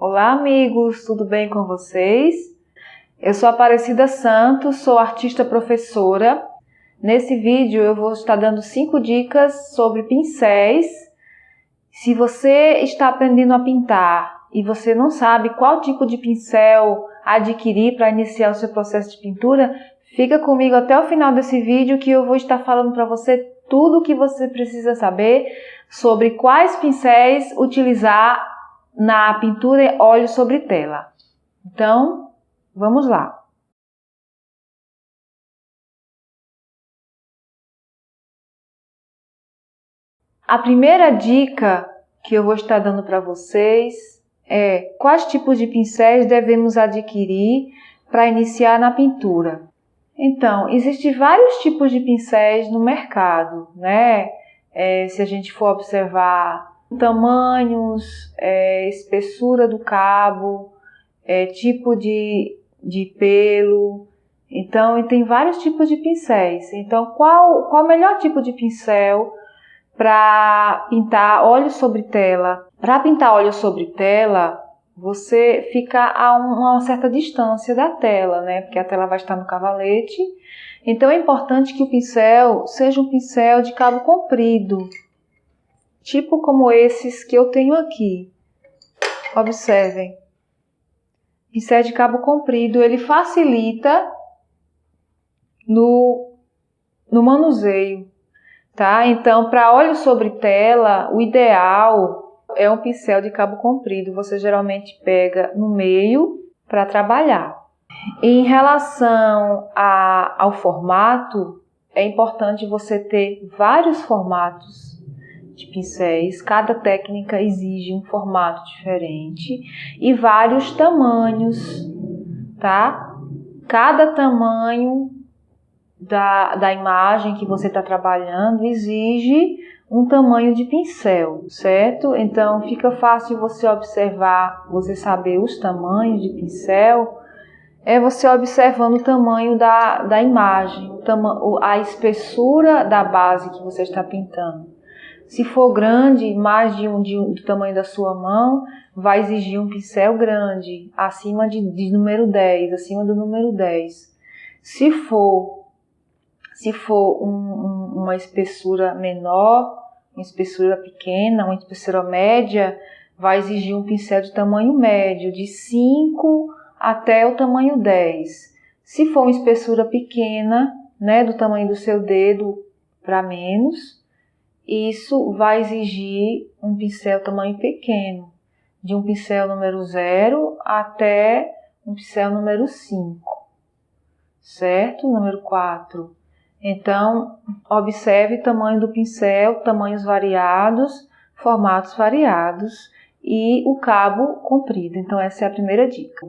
Olá, amigos, tudo bem com vocês? Eu sou Aparecida Santos, sou artista professora. Nesse vídeo eu vou estar dando 5 dicas sobre pincéis. Se você está aprendendo a pintar e você não sabe qual tipo de pincel adquirir para iniciar o seu processo de pintura, fica comigo até o final desse vídeo que eu vou estar falando para você tudo o que você precisa saber sobre quais pincéis utilizar na pintura óleo sobre tela. Então, vamos lá. A primeira dica que eu vou estar dando para vocês é quais tipos de pincéis devemos adquirir para iniciar na pintura. Então, existem vários tipos de pincéis no mercado, né? Se a gente for observar tamanhos, espessura do cabo, tipo de pelo. Então, tem vários tipos de pincéis. Então, qual o melhor tipo de pincel para pintar óleo sobre tela? Para pintar óleo sobre tela, você fica a uma certa distância da tela, né? Porque a tela vai estar no cavalete. Então, é importante que o pincel seja um pincel de cabo comprido, tipo como esses que eu tenho aqui. Observem. Pincel de cabo comprido, ele facilita no manuseio, tá? Então, para óleo sobre tela, o ideal é um pincel de cabo comprido. Você geralmente pega no meio para trabalhar. Em relação ao formato, é importante você ter vários formatos de pincéis. Cada técnica exige um formato diferente e vários tamanhos, tá? Cada tamanho da imagem que você está trabalhando exige um tamanho de pincel, certo? Então fica fácil você observar, você saber os tamanhos de pincel, você observando o tamanho da imagem, a espessura da base que você está pintando. Se for grande, mais do tamanho da sua mão, vai exigir um pincel grande, acima de número 10, acima do número 10. Se for uma espessura menor, uma espessura pequena, uma espessura média, vai exigir um pincel de tamanho médio, de 5 até o tamanho 10. Se for uma espessura pequena, né, do tamanho do seu dedo para menos, isso vai exigir um pincel tamanho pequeno, de um pincel número 0 até um pincel número 5, certo? Número 4. Então, observe o tamanho do pincel, tamanhos variados, formatos variados e o cabo comprido. Então, essa é a primeira dica.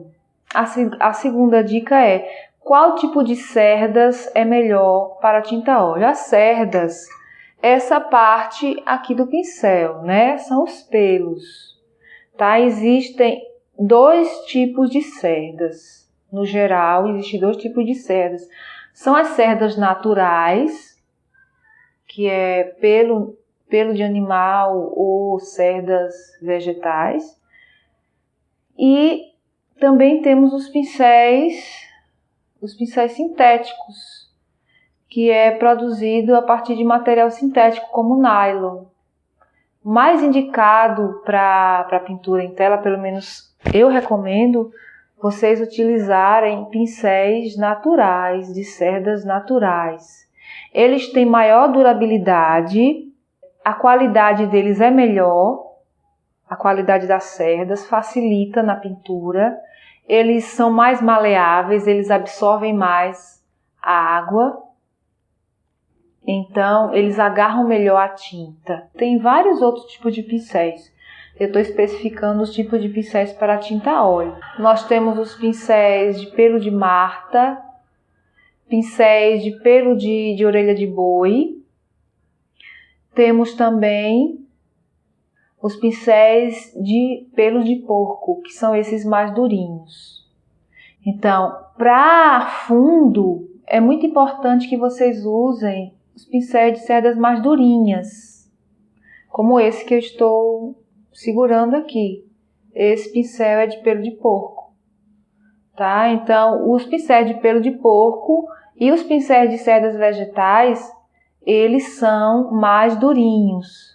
A segunda dica é: qual tipo de cerdas é melhor para tinta óleo? As cerdas, essa parte aqui do pincel, né? São os pelos, tá? Existem 2 tipos de cerdas. No geral, existem 2 tipos de cerdas. São as cerdas naturais, que é pelo de animal ou cerdas vegetais. E também temos os pincéis sintéticos, que é produzido a partir de material sintético como nylon. Mais indicado para pintura em tela, pelo menos eu recomendo vocês utilizarem pincéis naturais, de cerdas naturais. Eles têm maior durabilidade, a qualidade deles é melhor, a qualidade das cerdas facilita na pintura, eles são mais maleáveis, eles absorvem mais a água, então eles agarram melhor a tinta. Tem vários outros tipos de pincéis. Eu estou especificando os tipos de pincéis para tinta óleo. Nós temos os pincéis de pelo de marta, pincéis de pelo de orelha de boi. Temos também os pincéis de pelos de porco, que são esses mais durinhos. Então, para fundo, é muito importante que vocês usem os pincéis de cerdas mais durinhas, como esse que eu estou segurando aqui. esse pincel é de pelo de porco, tá? Então, os pincéis de pelo de porco e os pincéis de cerdas vegetais, eles são mais durinhos.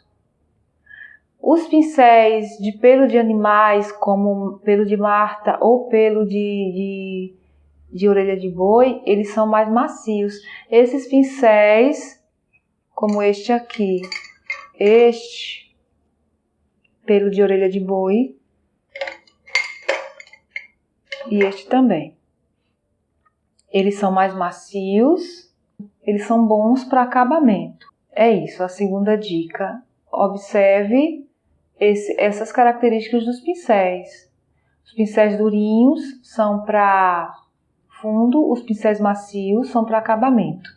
Os pincéis de pelo de animais, como pelo de marta ou pelo de orelha de boi, eles são mais macios. Esses pincéis, como este aqui, este pelo de orelha de boi e este também, eles são mais macios, eles são bons para acabamento. É isso, a segunda dica. Observe essas características dos pincéis. Os pincéis durinhos são para fundo, os pincéis macios são para acabamento.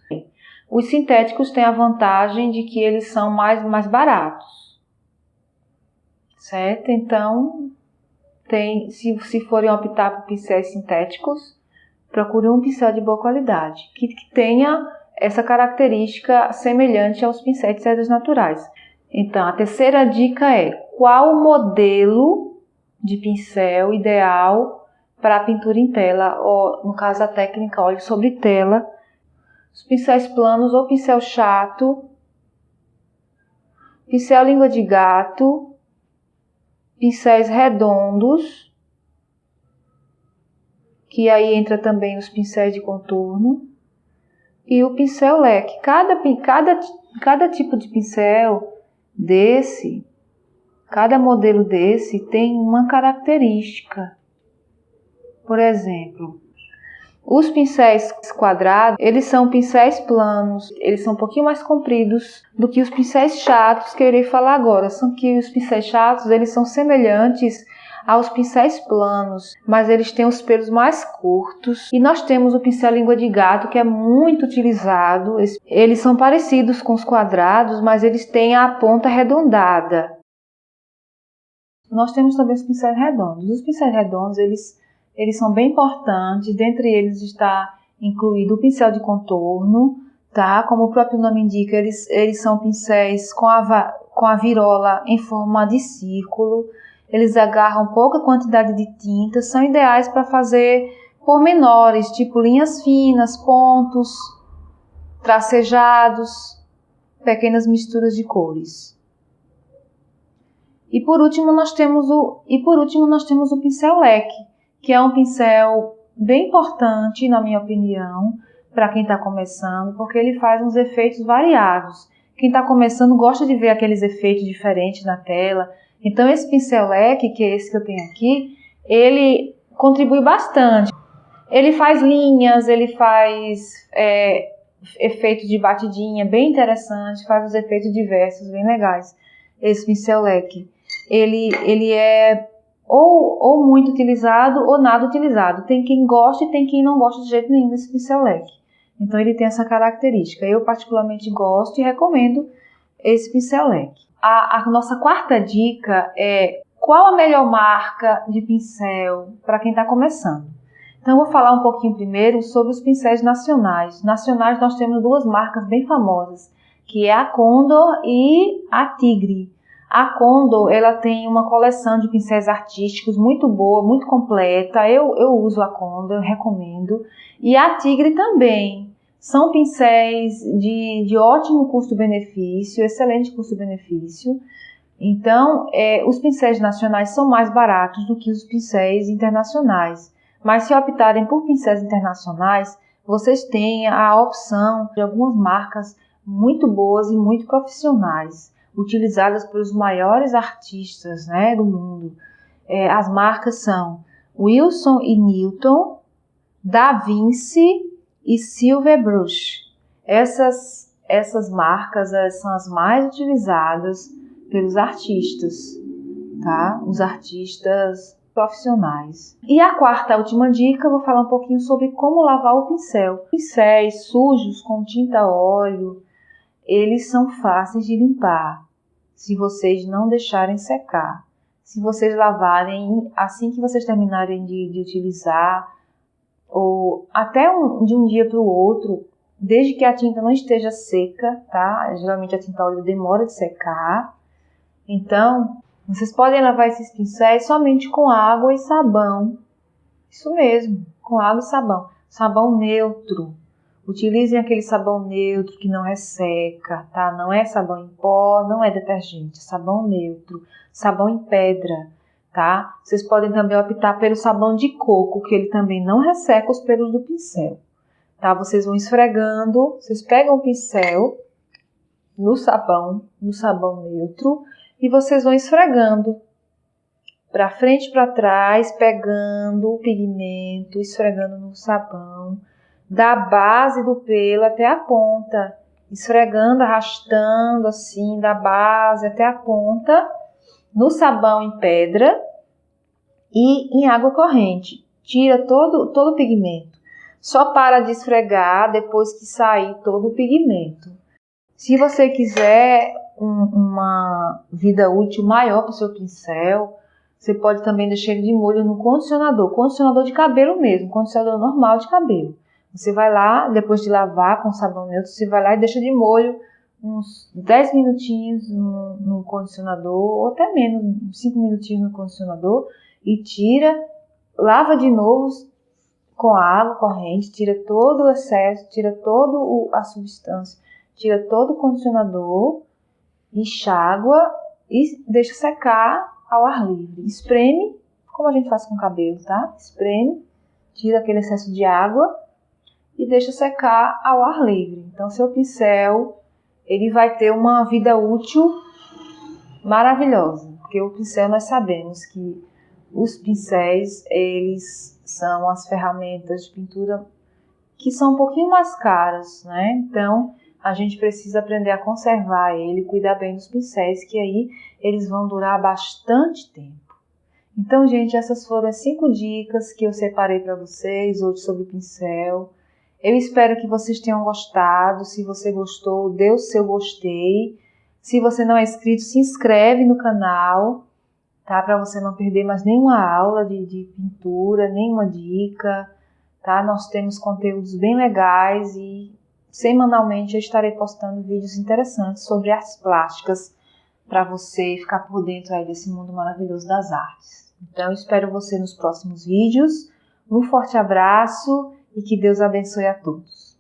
Os sintéticos têm a vantagem de que eles são mais baratos, certo? Então, se forem optar por pincéis sintéticos, procure um pincel de boa qualidade, que tenha essa característica semelhante aos pincéis de cerdas naturais. Então, a terceira dica é: qual o modelo de pincel ideal para a pintura em tela, ou no caso a técnica óleo sobre tela? Os pincéis planos ou pincel chato, pincel língua de gato, pincéis redondos, que aí entra também os pincéis de contorno, e o pincel leque. Cada tipo de pincel desse, cada modelo desse tem uma característica. Por exemplo, os pincéis quadrados, eles são pincéis planos, eles são um pouquinho mais compridos do que os pincéis chatos que eu irei falar agora. São que os pincéis chatos, eles são semelhantes aos pincéis planos, mas eles têm os pelos mais curtos. E nós temos o pincel língua de gato, que é muito utilizado. Eles são parecidos com os quadrados, mas eles têm a ponta arredondada. Nós temos também os pincéis redondos. Os pincéis redondos, eles são bem importantes. Dentre eles está incluído o pincel de contorno, tá? Como o próprio nome indica, eles são pincéis com a virola em forma de círculo. Eles agarram pouca quantidade de tinta, são ideais para fazer pormenores, tipo linhas finas, pontos, tracejados, pequenas misturas de cores. E por último nós temos o pincel leque, que é um pincel bem importante, na minha opinião, para quem está começando, porque ele faz uns efeitos variados. Quem está começando gosta de ver aqueles efeitos diferentes na tela. Então esse pincel leque, que é esse que eu tenho aqui, ele contribui bastante. Ele faz linhas, ele faz efeitos de batidinha bem interessante, faz os efeitos diversos, bem legais. Esse pincel leque, ele é ou muito utilizado ou nada utilizado. Tem quem gosta e tem quem não gosta de jeito nenhum desse pincel leque. Então ele tem essa característica. Eu particularmente gosto e recomendo esse pincel leque. A nossa quarta dica é: qual a melhor marca de pincel para quem está começando? Então eu vou falar um pouquinho primeiro sobre os pincéis nacionais. Nacionais nós temos duas marcas bem famosas, que é a Condor e a Tigre. A Condor, ela tem uma coleção de pincéis artísticos muito boa, muito completa. Eu uso a Condor, eu recomendo. E a Tigre também. São pincéis de ótimo custo-benefício, excelente custo-benefício. Então, os pincéis nacionais são mais baratos do que os pincéis internacionais. Mas se optarem por pincéis internacionais, vocês têm a opção de algumas marcas muito boas e muito profissionais, utilizadas pelos maiores artistas, né, do mundo. As marcas são Wilson e Newton, Da Vinci e Silverbrush. Essas marcas são as mais utilizadas pelos artistas, tá? Os artistas profissionais. E a quarta, a última dica, eu vou falar um pouquinho sobre como lavar o pincel. Pincéis sujos com tinta óleo, eles são fáceis de limpar, se vocês não deixarem secar. Se vocês lavarem assim que vocês terminarem de utilizar, ou até de um dia para o outro, desde que a tinta não esteja seca, tá? Geralmente a tinta óleo demora de secar. Então, Vocês podem lavar esses pincéis somente com água e sabão. Isso mesmo, com água e sabão. Sabão neutro. Utilizem aquele sabão neutro que não resseca, tá? Não é sabão em pó, não é detergente, é sabão neutro, sabão em pedra, tá? Vocês podem também optar pelo sabão de coco, que ele também não resseca os pelos do pincel, tá? Vocês vão esfregando, vocês pegam o pincel no sabão neutro e vocês vão esfregando para frente e para trás, pegando o pigmento, esfregando no sabão, da base do pelo até a ponta, esfregando, arrastando assim, da base até a ponta, no sabão em pedra e em água corrente. Tira todo o pigmento. Só para de esfregar depois que sair todo o pigmento. Se você quiser uma vida útil maior para o seu pincel, você pode também deixar ele de molho no condicionador de cabelo mesmo, condicionador normal de cabelo. Você vai lá, depois de lavar com sabão neutro, você vai lá e deixa de molho uns 10 minutinhos no condicionador, ou até menos, 5 minutinhos no condicionador, e tira, lava de novo com água corrente, tira todo o excesso, tira toda a substância, tira todo o condicionador, enxágua e deixa secar ao ar livre. Espreme, como a gente faz com o cabelo, tá? Espreme, tira aquele excesso de água e deixa secar ao ar livre. Então, seu pincel, ele vai ter uma vida útil maravilhosa, porque o pincel, nós sabemos que os pincéis, eles são as ferramentas de pintura que são um pouquinho mais caras, né? Então, a gente precisa aprender a conservar ele, cuidar bem dos pincéis, que aí eles vão durar bastante tempo. Então, gente, essas foram as 5 dicas que eu separei para vocês hoje sobre o pincel. Eu espero que vocês tenham gostado. Se você gostou, dê o seu gostei. Se você não é inscrito, se inscreve no canal, tá? Para você não perder mais nenhuma aula de pintura, nenhuma dica, tá? Nós temos conteúdos bem legais e semanalmente eu estarei postando vídeos interessantes sobre artes plásticas para você ficar por dentro aí desse mundo maravilhoso das artes. Então, eu espero você nos próximos vídeos. Um forte abraço e que Deus abençoe a todos.